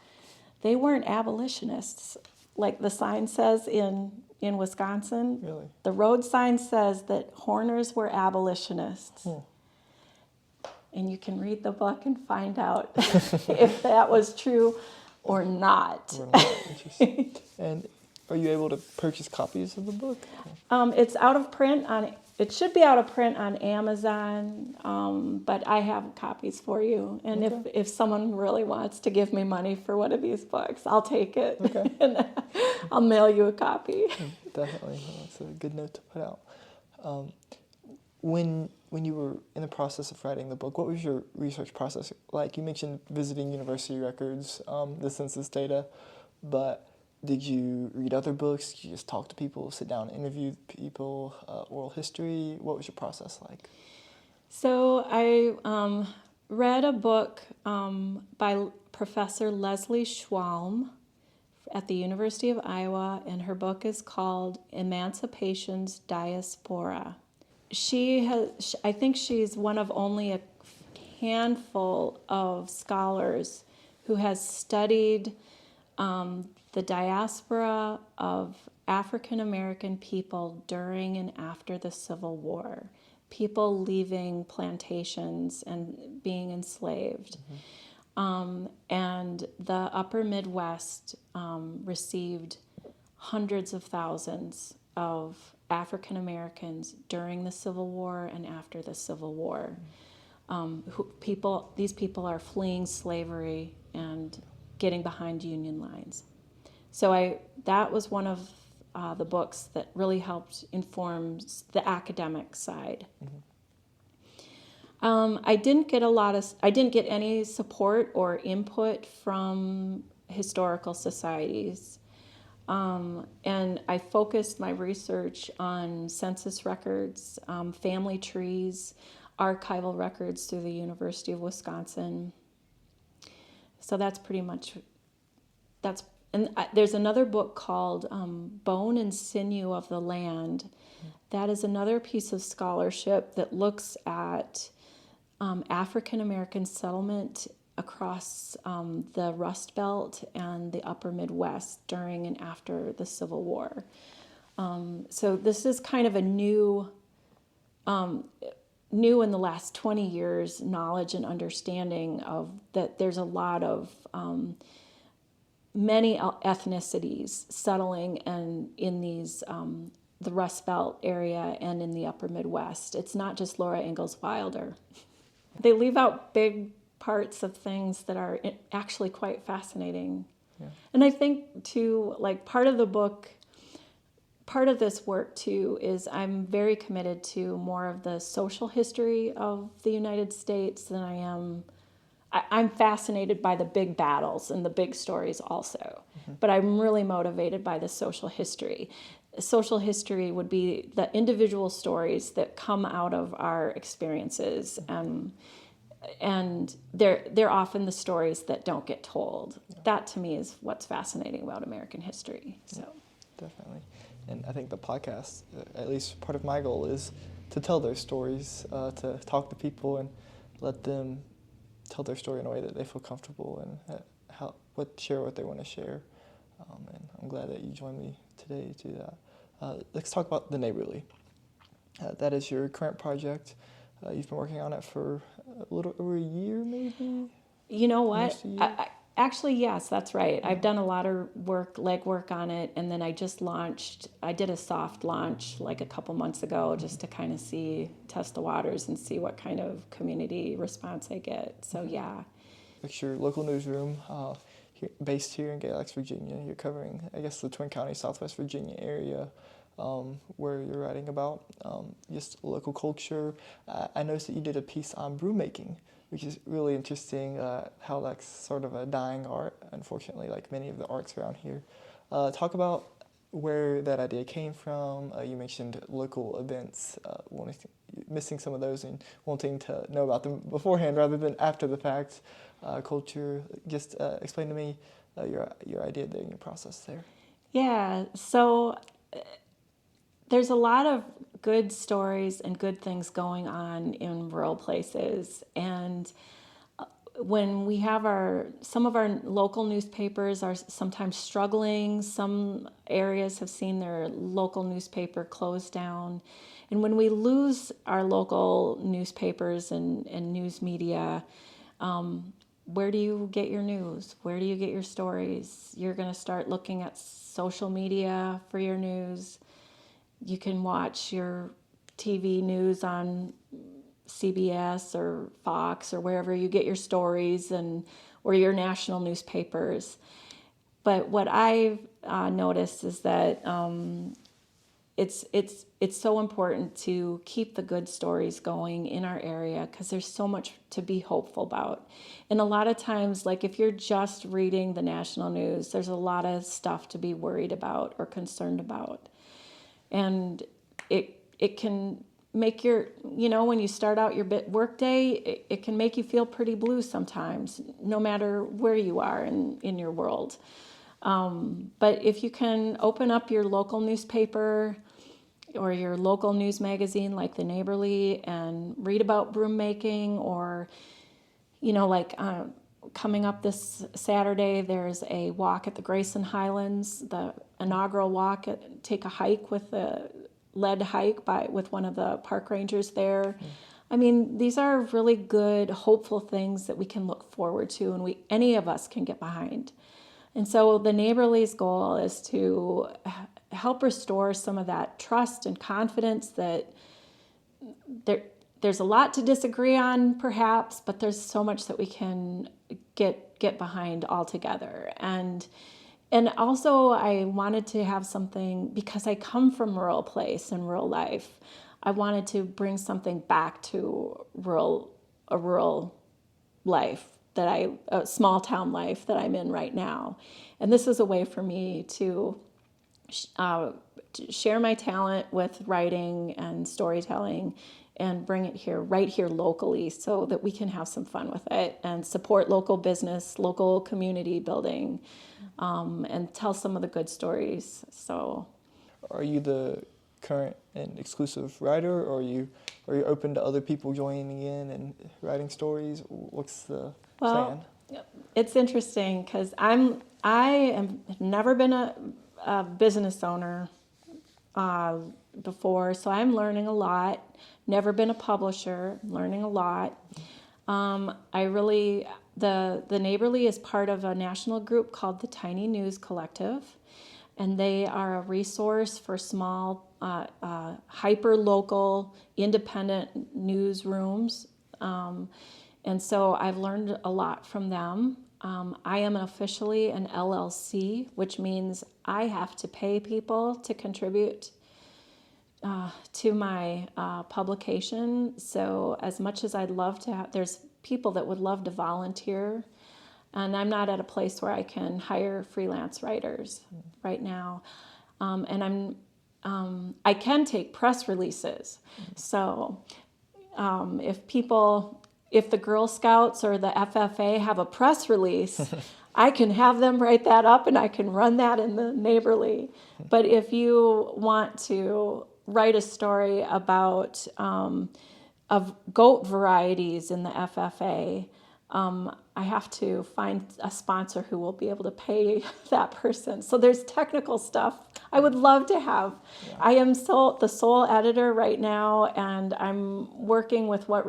they weren't abolitionists. Like the sign says in Wisconsin, really? The road sign says that Horners were abolitionists. And you can read the book and find out if that was true or not. Interesting. And are you able to purchase copies of the book? It's out of print it should be out of print on Amazon, but I have copies for you. And okay. if someone really wants to give me money for one of these books, I'll take it. Okay. And I'll mail you a copy. Definitely. That's a good note to put out. When you were in the process of writing the book, what was your research process like? You mentioned visiting university records, the census data, but did you read other books? Did you just talk to people, sit down, interview people, oral history? What was your process like? So I read a book by Professor Leslie Schwalm at the University of Iowa, and her book is called Emancipation's Diaspora. I think she's one of only a handful of scholars who has studied the diaspora of African American people during and after the Civil War, people leaving plantations and being enslaved. And the upper Midwest received hundreds of thousands of African Americans during the Civil War and after the Civil War. These people are fleeing slavery and getting behind Union lines. So that was one of the books that really helped inform the academic side. I didn't get any support or input from historical societies. And I focused my research on census records, family trees, archival records through the University of Wisconsin. So that's pretty much, and there's another book called Bone and Sinew of the Land. That is another piece of scholarship that looks at African American settlement across the Rust Belt and the upper Midwest during and after the Civil War. So this is kind of a new in the last 20 years knowledge and understanding of that there's a lot of many ethnicities settling and in these the Rust Belt area and in the upper Midwest. It's not just Laura Ingalls Wilder. They leave out big parts of things that are actually quite fascinating. Yeah. And I think too, like part of the book, part of this work too is I'm very committed to more of the social history of the United States than I am. I'm fascinated by the big battles and the big stories also, but I'm really motivated by the social history. Social history would be the individual stories that come out of our experiences, and they're often the stories that don't get told. That to me is what's fascinating about American history. So definitely. And I think the podcast, at least part of my goal, is to tell their stories, to talk to people and let them tell their story in a way that they feel comfortable and share what they want to share. And I'm glad that you joined me today to do that. Let's talk about the Neighborly. That is your current project. You've been working on it for a little over a year, maybe? You know what? Actually, yes, that's right. Yeah. I've done a lot of legwork on it, and then I did a soft launch like a couple months ago just to kind of test the waters and see what kind of community response I get. So, yeah. It's your local newsroom, based here in Galax, Virginia. You're covering, I guess, the Twin County, Southwest Virginia area, where you're writing about just local culture. I noticed that you did a piece on brew making, which is really interesting, how that's sort of a dying art, unfortunately, like many of the arts around here. Talk about where that idea came from. You mentioned local events, missing some of those and wanting to know about them beforehand rather than after the fact. Culture, just explain to me your idea there and your process there. Yeah, so there's a lot of good stories and good things going on in rural places, and when we have some of our local newspapers are sometimes struggling. Some areas have seen their local newspaper close down, and when we lose our local newspapers and news media, where do you get your news? Where do you get your stories? You're going to start looking at social media for your news. You can watch your TV news on CBS or Fox or wherever you get your stories or your national newspapers. But what I've noticed is that it's so important to keep the good stories going in our area because there's so much to be hopeful about. And a lot of times, like if you're just reading the national news, there's a lot of stuff to be worried about or concerned about. And it can make when you start out your work day, it can make you feel pretty blue sometimes, no matter where you are in your world. But if you can open up your local newspaper or your local news magazine like the Neighborly and read about broom making, or coming up this Saturday, there's a walk at the Grayson Highlands, the inaugural walk. Take a hike with with one of the park rangers there. I mean, these are really good, hopeful things that we can look forward to, and any of us can get behind. And so the Neighborly's goal is to help restore some of that trust and confidence that there's a lot to disagree on, perhaps, but there's so much that we can get behind all together. And also I wanted to have something, because I come from rural place and rural life, I wanted to bring something back to a rural life, a small town life that I'm in right now. And this is a way for me to share my talent with writing and storytelling and bring it right here locally so that we can have some fun with it and support local business, local community building, and tell some of the good stories. So, are you the current and exclusive writer, or are you open to other people joining in and writing stories? What's the Well, it's interesting because I have never been a business owner before, so I'm learning a lot. Never been a publisher, learning a lot. The Neighborly is part of a national group called the Tiny News Collective, and they are a resource for small, hyper-local, independent newsrooms. And so I've learned a lot from them. I am officially an LLC, which means I have to pay people to contribute to my publication. So as much as I'd love to there's people that would love to volunteer, and I'm not at a place where I can hire freelance writers right now. And I can take press releases. So if the Girl Scouts or the FFA have a press release, I can have them write that up and I can run that in the Neighborly. But if you want to write a story about of goat varieties in the FFA, I have to find a sponsor who will be able to pay that person. So there's technical stuff I would love to have. Yeah. I am the sole editor right now, and I'm working with what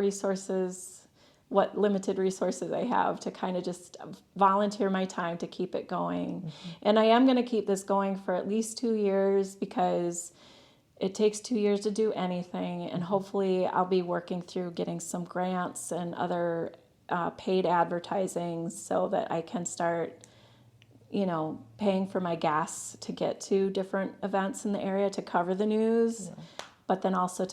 limited resources I have to kind of just volunteer my time to keep it going. Mm-hmm. And I am going to keep this going for at least 2 years because it takes 2 years to do anything, and hopefully I'll be working through getting some grants and other paid advertising so that I can start, paying for my gas to get to different events in the area to cover the news, but then also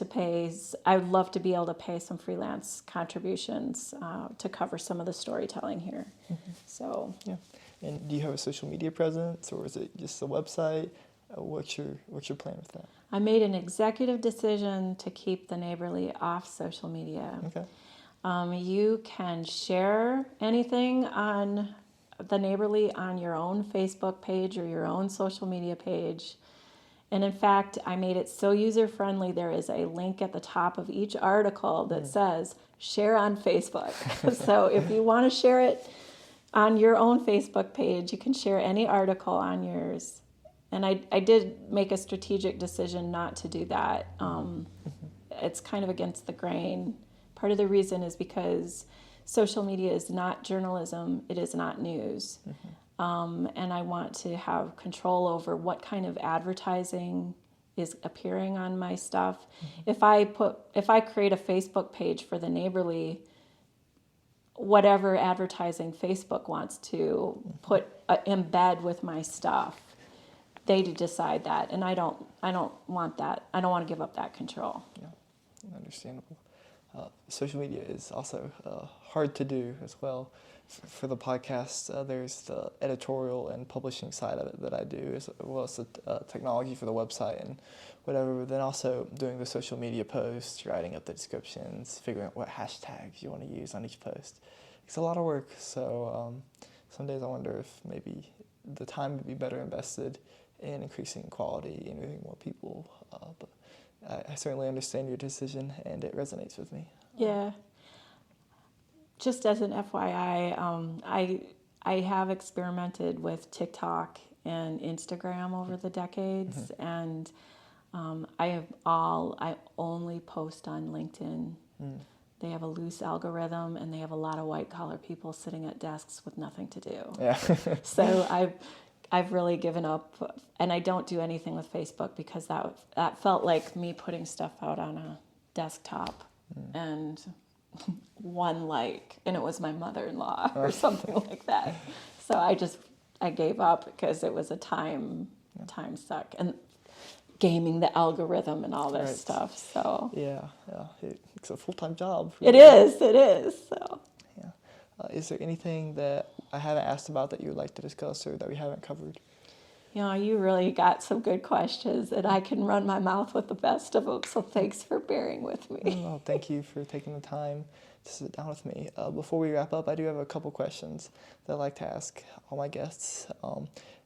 I would love to be able to pay some freelance contributions to cover some of the storytelling here. Mm-hmm. So. Yeah. And do you have a social media presence, or is it just a website? What's your plan with that? I made an executive decision to keep the Neighborly off social media. Okay. You can share anything on the Neighborly on your own Facebook page or your own social media page. And in fact, I made it so user-friendly, there is a link at the top of each article that says, share on Facebook. So if you want to share it on your own Facebook page, you can share any article on yours. And I did make a strategic decision not to do that. It's kind of against the grain. Part of the reason is because social media is not journalism, it is not news. Mm-hmm. And I want to have control over what kind of advertising is appearing on my stuff. Mm-hmm. If I create a Facebook page for the Neighborly, whatever advertising Facebook wants to embed with my stuff, they decide that, and I don't want that. I don't want to give up that control. Yeah, understandable. Social media is also hard to do as well. For the podcast, there's the editorial and publishing side of it that I do, as well as the technology for the website and whatever, but then also doing the social media posts, writing up the descriptions, figuring out what hashtags you want to use on each post. It's a lot of work, so some days I wonder if maybe the time would be better invested in increasing quality and moving more people, but I certainly understand your decision, and it resonates with me. Yeah. Just as an FYI, I have experimented with TikTok and Instagram over the decades, mm-hmm. and I only post on LinkedIn. Mm. They have a loose algorithm, and they have a lot of white-collar people sitting at desks with nothing to do. Yeah. So I've really given up, and I don't do anything with Facebook because that felt like me putting stuff out on a desktop and one like, and it was my mother-in-law or something like that. So I gave up because it was a time suck and gaming the algorithm and all this stuff. So yeah, it's a full-time job. Really. It is. So. Is there anything that I haven't asked about that you would like to discuss or that we haven't covered? You really got some good questions, and I can run my mouth with the best of them, so thanks for bearing with me. No, thank you for taking the time to sit down with me. Before we wrap up, I do have a couple questions that I'd like to ask all my guests.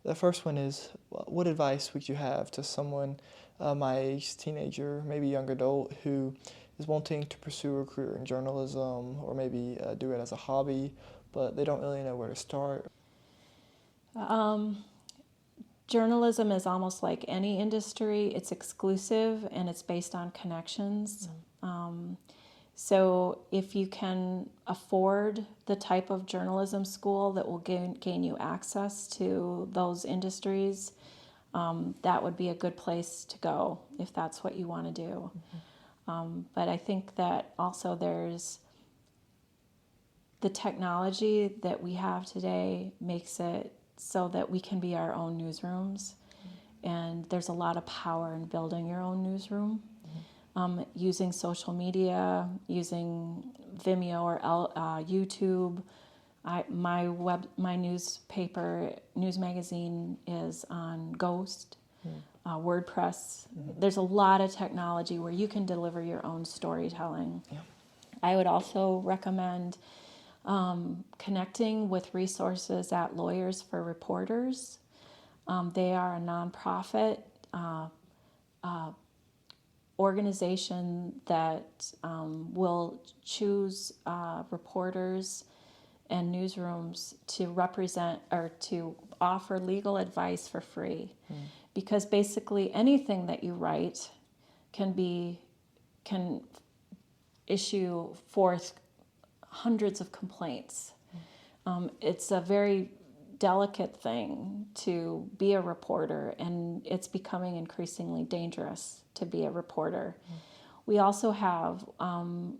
The first one is, what advice would you have to someone my age, teenager, maybe young adult, who is wanting to pursue a career in journalism or maybe do it as a hobby but they don't really know where to start? Journalism is almost like any industry. It's exclusive and it's based on connections. So if you can afford the type of journalism school that will gain you access to those industries, that would be a good place to go if that's what you want to do. But I think that also there's the technology that we have today makes it so that we can be our own newsrooms. And there's a lot of power in building your own newsroom. Using social media, using Vimeo or YouTube. My newspaper, news magazine is on Ghost, WordPress. There's a lot of technology where you can deliver your own storytelling. Yeah. I would also recommend connecting with resources at Lawyers for Reporters. They are a nonprofit organization that will choose reporters and newsrooms to represent or to offer legal advice for free. Because basically anything that you write can issue forth hundreds of complaints. It's a very delicate thing to be a reporter, and it's becoming increasingly dangerous to be a reporter. We also have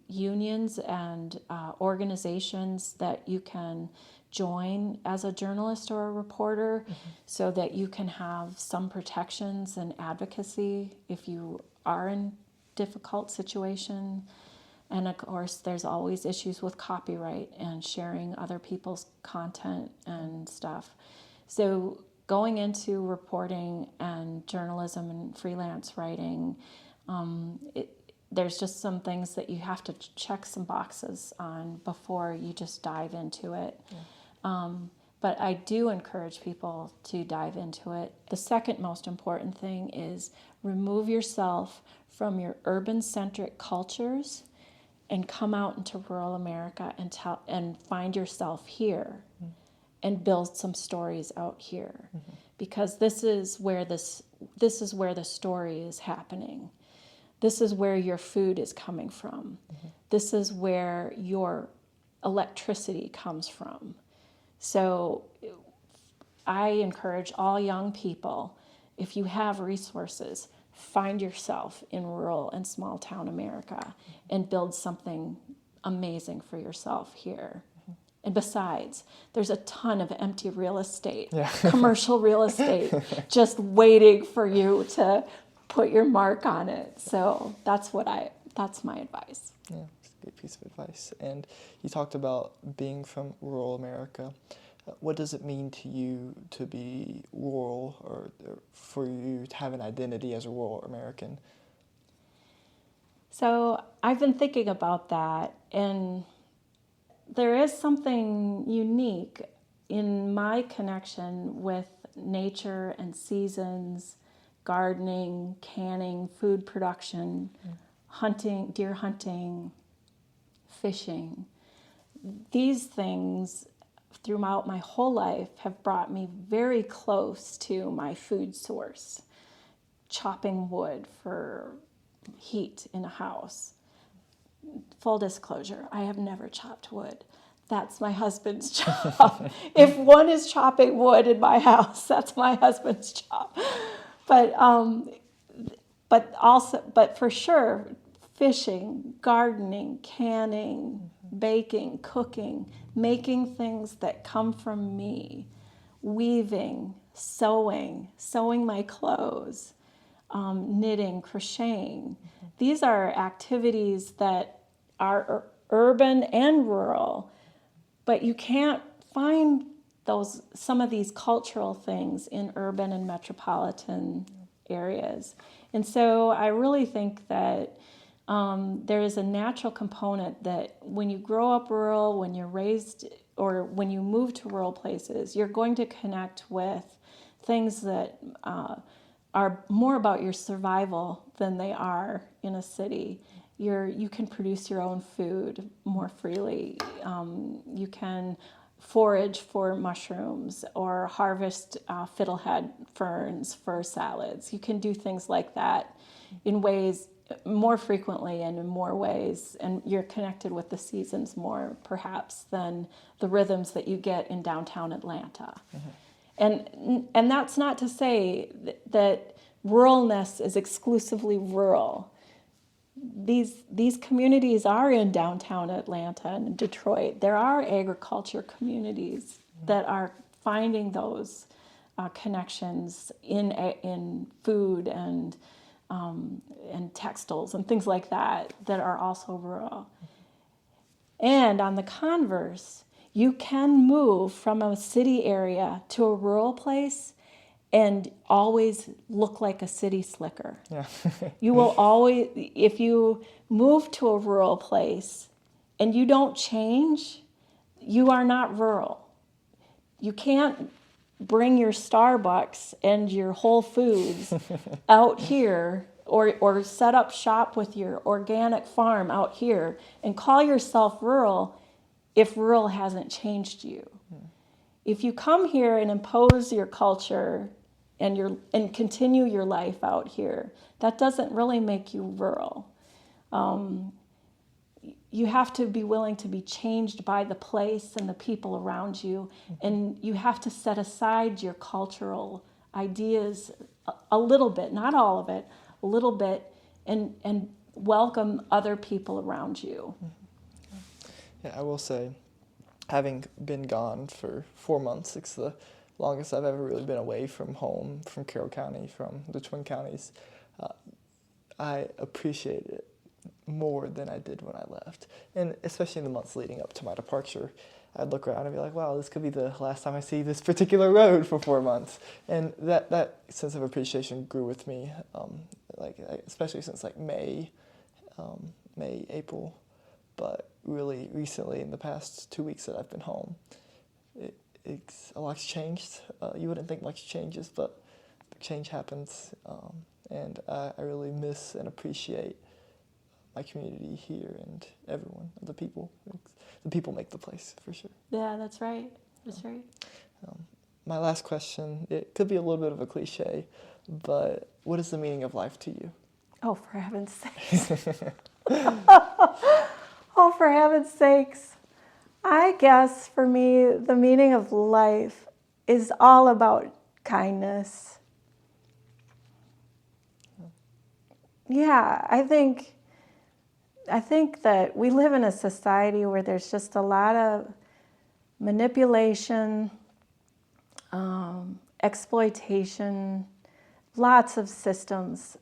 unions and organizations that you can join as a journalist or a reporter, so that you can have some protections and advocacy if you are in difficult situation. And of course, there's always issues with copyright and sharing other people's content and stuff. So going into reporting and journalism and freelance writing, there's just some things that you have to check some boxes on before you just dive into it. But I do encourage people to dive into it. The second most important thing is remove yourself from your urban-centric cultures and come out into rural America and find yourself here and build some stories out here. Because this is where the story is happening. This is where your food is coming from. This is where your electricity comes from. So I encourage all young people, if you have resources, find yourself in rural and small town America and build something amazing for yourself here. And besides, there's a ton of empty real estate, commercial real estate, just waiting for you to put your mark on it. So that's my advice. Yeah, it's a great piece of advice. And you talked about being from rural America. What does it mean to you to be rural, or for you to have an identity as a rural American? So I've been thinking about that, and there is something unique in my connection with nature and seasons, gardening, canning, food production, hunting, deer hunting, fishing. These things throughout my whole life have brought me very close to my food source. Chopping wood for heat in a house. Full disclosure, I have never chopped wood. That's my husband's job. If one is chopping wood in my house, that's my husband's job. But for sure, fishing, gardening, canning, baking, cooking, making things that come from me, weaving, sewing my clothes, knitting, crocheting. These are activities that are urban and rural, but you can't find some of these cultural things in urban and metropolitan areas. And so I really think that there is a natural component that when you grow up rural, when you're raised, or when you move to rural places, you're going to connect with things that are more about your survival than they are in a city. You can produce your own food more freely. You can forage for mushrooms or harvest fiddlehead ferns for salads. You can do things like that in ways more frequently and in more ways, and you're connected with the seasons more perhaps than the rhythms that you get in downtown Atlanta. And that's not to say that ruralness is exclusively rural. These communities are in downtown Atlanta and Detroit. There are agriculture communities that are finding those connections in food and textiles and things like that are also rural. And on the converse, you can move from a city area to a rural place and always look like a city slicker. Yeah. You will always, if you move to a rural place and you don't change, you are not rural. You can't bring your Starbucks and your Whole Foods out here or set up shop with your organic farm out here and call yourself rural if rural hasn't changed you. If you come here and impose your culture and continue your life out here, that doesn't really make you rural. You have to be willing to be changed by the place and the people around you, and you have to set aside your cultural ideas a little bit, not all of it, a little bit, and welcome other people around you. Yeah, I will say, having been gone for 4 months, it's the longest I've ever really been away from home, from Carroll County, from the Twin Counties. I appreciate it more than I did when I left. And especially in the months leading up to my departure, I'd look around and be like, wow, this could be the last time I see this particular road for 4 months. And that sense of appreciation grew with me, especially since May, April. But really recently, in the past 2 weeks that I've been home, a lot's changed. You wouldn't think much changes, but change happens. And I really miss and appreciate my community here and everyone, the people. The people make the place, for sure. Yeah, that's right. That's right. My last question, it could be a little bit of a cliche, but what is the meaning of life to you? Oh, for heaven's sakes. Oh, for heaven's sakes. I guess for me, the meaning of life is all about kindness. Yeah, I think that we live in a society where there's just a lot of manipulation, exploitation, lots of systems.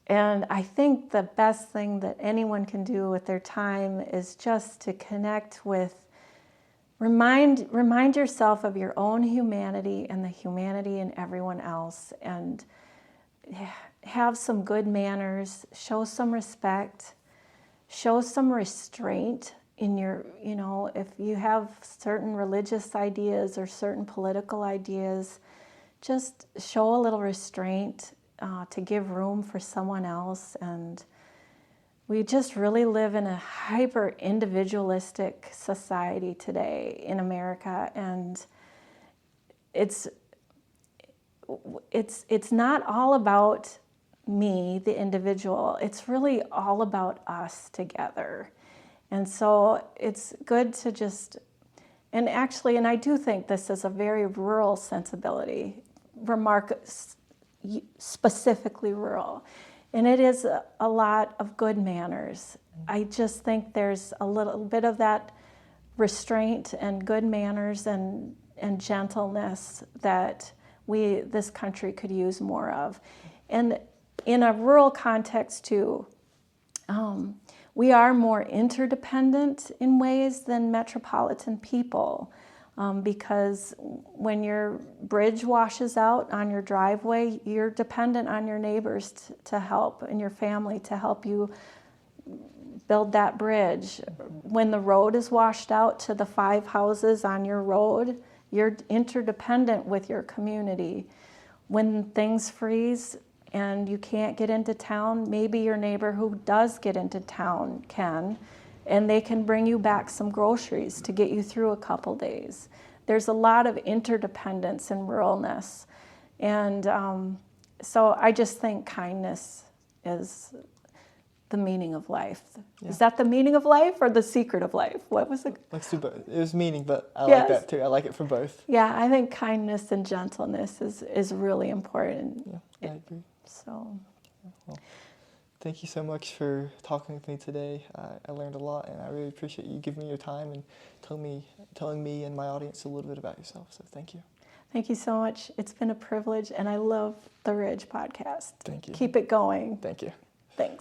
And I think the best thing that anyone can do with their time is just to connect with, remind yourself of your own humanity and the humanity in everyone else, and have some good manners, show some respect, show some restraint in your, if you have certain religious ideas or certain political ideas, just show a little restraint to give room for someone else. And we just really live in a hyper individualistic society today in America, and it's not all about me, the individual. It's really all about us together. And so it's good to just, and I do think this is a very rural sensibility, specifically rural. And it is a lot of good manners. I just think there's a little bit of that restraint and good manners and gentleness that this country could use more of. And in a rural context too, we are more interdependent in ways than metropolitan people, because when your bridge washes out on your driveway, you're dependent on your neighbors to help, and your family to help you build that bridge. When the road is washed out to the 5 houses on your road, you're interdependent with your community. When things freeze and you can't get into town, maybe your neighbor who does get into town can. and they can bring you back some groceries to get you through a couple days. There's a lot of interdependence in ruralness. And so I just think kindness is the meaning of life. Yeah. Is that the meaning of life or the secret of life? What was it? Let's do both. It was meaning, but I Yes. like that too. I like it for both. Yeah, I think kindness and gentleness is really important. Yeah, I agree. So, Well, thank you so much for talking with me today. I learned a lot, and I really appreciate you giving me your time and telling me and my audience a little bit about yourself. So thank you. thank you so much. It's been a privilege, and I love the Ridge podcast. Thank you. Keep it going. Thank you.